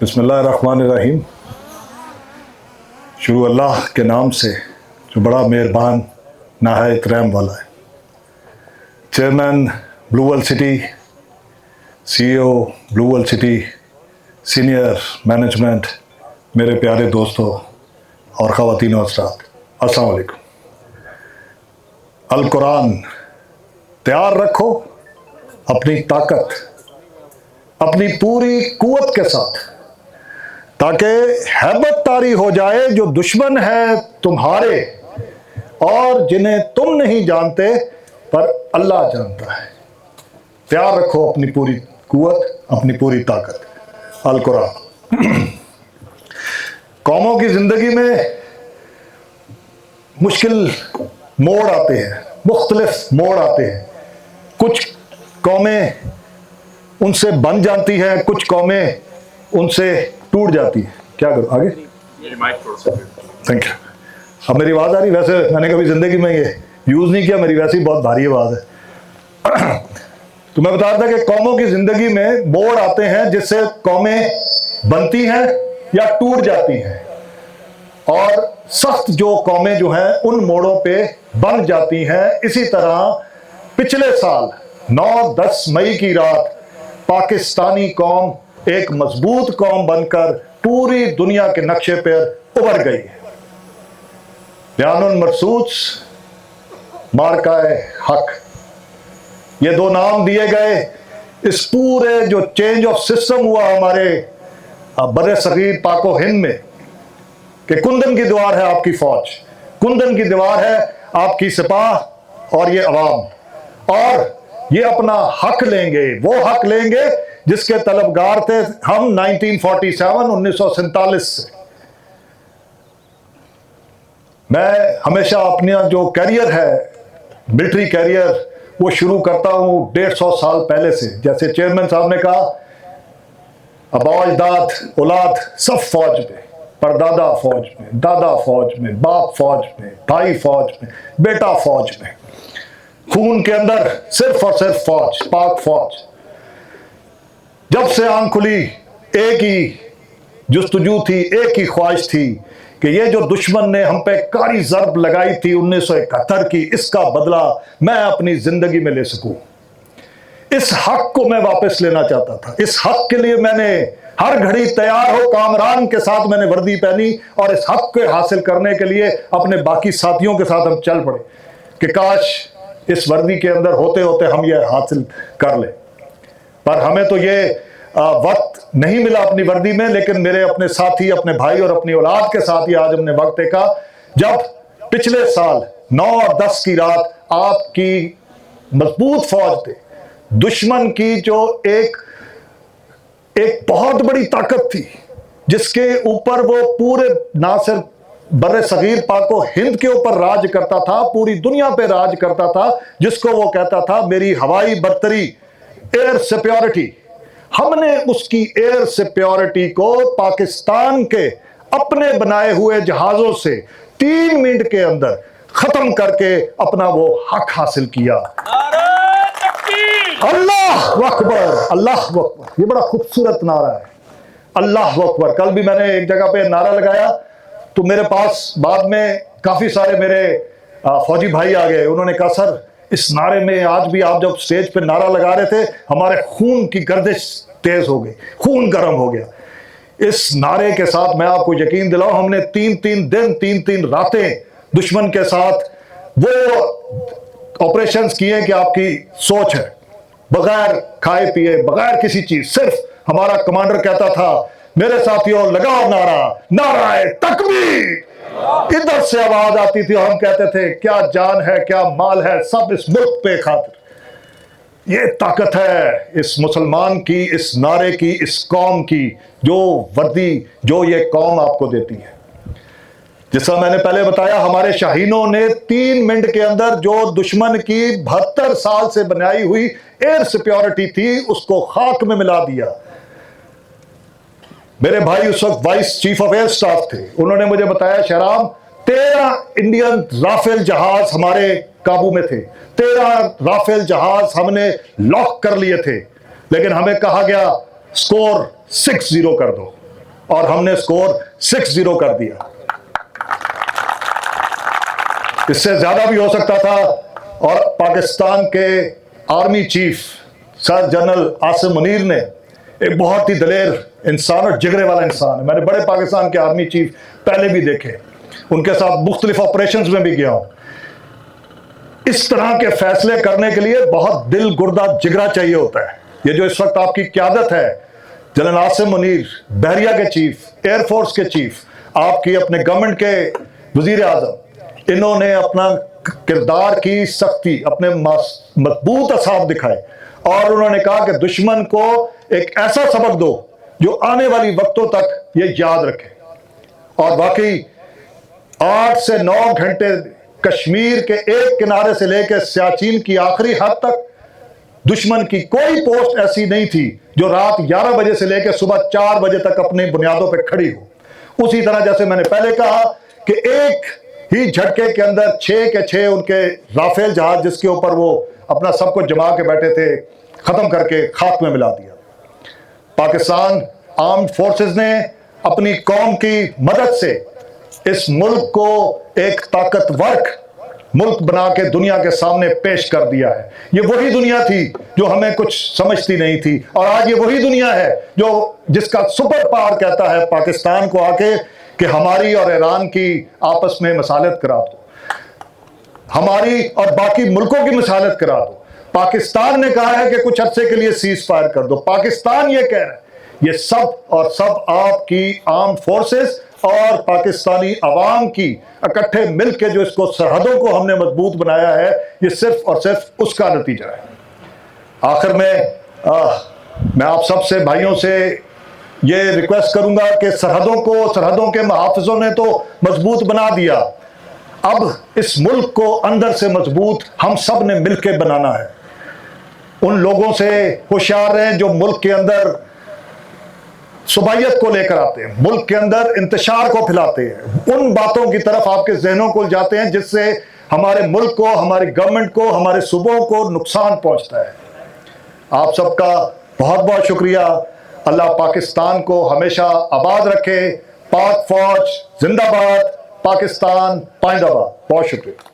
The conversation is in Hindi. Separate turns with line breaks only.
बिस्मिल्लाहिर्रहमानिर्रहीम। शुरू अल्लाह के नाम से जो बड़ा मेहरबान नहायत रहम वाला है। Chairman blue world city, CEO blue world city, senior management, मेरे प्यारे दोस्तों और ख़वातीन और हज़रात, अस्सलाम वालेकुम। अल कुरान तैयार रखो अपनी ताकत, अपनी पूरी कुव्वत के साथ, ताकि हैबत तारी हो जाए जो दुश्मन है तुम्हारे और जिन्हें तुम नहीं जानते पर अल्लाह जानता है। तैयार रखो अपनी पूरी कुव्वत, अपनी पूरी ताकत। अल कुरान। कौमों की जिंदगी में मुश्किल मोड़ आते हैं, मुख्तलिफ मोड़ आते हैं। कुछ कौमें उनसे बन जाती हैं, कुछ कौमें उनसे टूट जाती हैं। क्या करूं आगे? Thank you. अब मेरी आवाज़ आ रही? वैसे मैंने कभी ज़िंदगी में ये यूज़ नहीं किया, मेरी वैसे ही बहुत भारी आवाज़ है। तो मैं बता रहा था कि कौमों की ज़िंदगी में मोड़ आते हैं जिससे कौमें बनती हैं या टूट जाती हैं, और सख्त जो कौमें जो हैं उन मोड़ों पे बन जाती हैं। इसी तरह पिछले साल 9-10 मई की रात पाकिस्तानी कौम एक मजबूत कौम बनकर पूरी दुनिया के नक्शे पर उभर गई है। बयानुल मरसूस, मार्काए हक, ये दो नाम दिए गए इस पूरे जो चेंज ऑफ सिस्टम हुआ हमारे बड़े सगीर पाको हिंद में, कि कुंदन की दीवार है आपकी फौज, कुंदन की दीवार है आपकी सिपाह और ये अवाम, और ये अपना हक लेंगे, वो हक लेंगे जिसके तलबगार थे हम 1947 से। मैं हमेशा अपना जो कैरियर है, मिलिट्री कैरियर, वो शुरू करता हूँ 150 साल पहले से। जैसे चेयरमैन साहब ने कहा, अबा अजदाद औलाद सब फौज में, परदादा फौज में, दादा फौज में, बाप फौज में, भाई फौज में, बेटा फौज में, खून के अंदर सिर्फ और सिर्फ फौज, पाक फौज। जब से आंख खुली एक ही जुस्तजू थी, एक ही ख्वाहिश थी कि ये जो दुश्मन ने हम पे कारी ज़र्ब लगाई थी 1971 की, इसका बदला मैं अपनी जिंदगी में ले सकूं। इस हक को मैं वापस लेना चाहता था। इस हक के लिए मैंने हर घड़ी तैयार हो कामरान के साथ मैंने वर्दी पहनी, और इस हक को हासिल करने के लिए अपने बाकी साथियों के साथ हम चल पड़े कि काश इस वर्दी के अंदर होते होते हम ये हासिल कर ले। पर हमें तो ये वक्त नहीं मिला अपनी वर्दी में, लेकिन मेरे अपने साथी, अपने भाई और अपनी औलाद के साथ ही आज हमने वक्त देखा जब पिछले साल 9 और 10 की रात आपकी मजबूत फौज थे, दुश्मन की जो एक बहुत बड़ी ताकत थी, जिसके ऊपर वो पूरे ना सिर्फ बर्रे सगीर पाको हिंद के ऊपर राज करता था, पूरी दुनिया पे राज करता था, जिसको वो कहता था मेरी हवाई बर्तरी, एयर सिक्योरिटी। हमने उसकी एयर सिक्योरिटी को पाकिस्तान के अपने बनाए हुए जहाजों से 3 मिनट के अंदर खत्म करके अपना वो हक हासिल किया। अल्लाह अकबर, अल्लाह अकबर। ये बड़ा खूबसूरत नारा है, अल्लाह अकबर। कल भी मैंने एक जगह पे नारा लगाया तो मेरे पास बाद में काफी सारे मेरे फौजी भाई आ गए। उन्होंने कहा सर, इस नारे में आज भी आप जब स्टेज पे नारा लगा रहे थे हमारे खून की गर्दिश तेज हो गई, खून गर्म हो गया। इस नारे के साथ मैं आपको यकीन दिलाऊं, हमने 3-3 दिन 3-3 रातें दुश्मन के साथ वो ऑपरेशंस किए कि आपकी सोच है, बगैर खाए पिए, बगैर किसी चीज, सिर्फ हमारा कमांडर कहता था मेरे साथियों लगाओ नारा, नाराए तकबीर। इधर से आवाज आती थी और हम कहते थे क्या जान है, क्या माल है, सब इस मुल्क पे खातिर। ये ताकत है इस मुसलमान की, इस नारे की, इस कौम की, जो वर्दी जो ये कौम आपको देती है। जिसका मैंने पहले बताया, हमारे शाहीनों ने 3 मिनट के अंदर जो दुश्मन की 72 साल से बनाई हुई एयर सिक्योरिटी थी उसको खाक में मिला दिया। मेरे भाई उस वक्त vice chief of air staff थे, उन्होंने मुझे बताया शहराम 13 इंडियन राफेल जहाज हमारे काबू में थे, 13 राफेल जहाज हमने लॉक कर लिए थे, लेकिन हमें कहा गया स्कोर 6-0 कर दो। और हमने स्कोर 6-0 कर दिया। इससे ज्यादा भी हो सकता था। और पाकिस्तान के army chief sir general Asim Munir ने, एक बहुत ही दलेर इंसान और जिगरे वाला इंसान है, मैंने बड़े पाकिस्तान के आर्मी चीफ पहले भी देखे, उनके साथ मुख्तलिफ ऑपरेशंस में भी गया हूं। इस तरह के फैसले करने के लिए बहुत दिल गुर्दा जिगरा चाहिए होता है। ये जो इस वक्त आपकी क़यादत है, जनरल आसिम मुनीर, बहरिया के चीफ, एयरफोर्स के चीफ, आपकी अपने गवर्नमेंट के वजीर आजम, इन्होंने अपना किरदार की सख्ती, अपने मजबूत असाब दिखाए और उन्होंने कहा कि दुश्मन को एक ऐसा सबक दो जो आने वाली वक्तों तक ये याद रखे। और वाकई 8 से 9 घंटे कश्मीर के एक किनारे से लेकर सियाचिन की आखिरी हद तक दुश्मन की कोई पोस्ट ऐसी नहीं थी जो रात 11 बजे से लेकर सुबह 4 बजे तक अपनी बुनियादों पर खड़ी हो। उसी तरह जैसे मैंने पहले कहा कि एक ही झटके के अंदर 6 के 6 उनके राफेल जहाज, जिसके ऊपर वो अपना सब कुछ जमा के बैठे थे, खत्म करके खाक में मिला दिया। पाकिस्तान आर्म्ड फोर्सेस ने अपनी कौम की मदद से इस मुल्क को एक ताकतवर मुल्क बना के दुनिया के सामने पेश कर दिया है। ये वही दुनिया थी जो हमें कुछ समझती नहीं थी, और आज ये वही दुनिया है जो जिसका सुपर पावर कहता है पाकिस्तान को आके कि हमारी और ईरान की आपस में मसालत करा दो, हमारी और बाकी मुल्कों की मसालत करा दो। पाकिस्तान ने कहा है कि कुछ अरसे के लिए सीज फायर कर दो। पाकिस्तान ये कह रहा है। ये सब और सब आपकी आर्म फोर्सेस और पाकिस्तानी अवाम की इकट्ठे मिलकर जो इसको सरहदों को हमने मजबूत बनाया है, ये सिर्फ और सिर्फ उसका नतीजा है। आखिर में मैं आप सबसे भाइयों से ये रिक्वेस्ट करूंगा कि सरहदों के मुहाफिजों ने तो मजबूत बना दिया, अब इस मुल्क को अंदर से मजबूत हम सब ने मिलकर बनाना है। उन लोगों से होशियार रहें जो मुल्क के अंदर सुबाइयत को लेकर आते हैं, मुल्क के अंदर इंतशार को फैलाते हैं, उन बातों की तरफ आपके जहनों को जाते हैं जिससे हमारे मुल्क को, हमारी गवर्नमेंट को, हमारे सूबों को नुकसान पहुंचता है। आप सबका बहुत बहुत शुक्रिया। अल्लाह पाकिस्तान को हमेशा आबाद रखे। पाक फौज जिंदाबाद, पाकिस्तान पाइंदाबाद। बहुत शुक्रिया।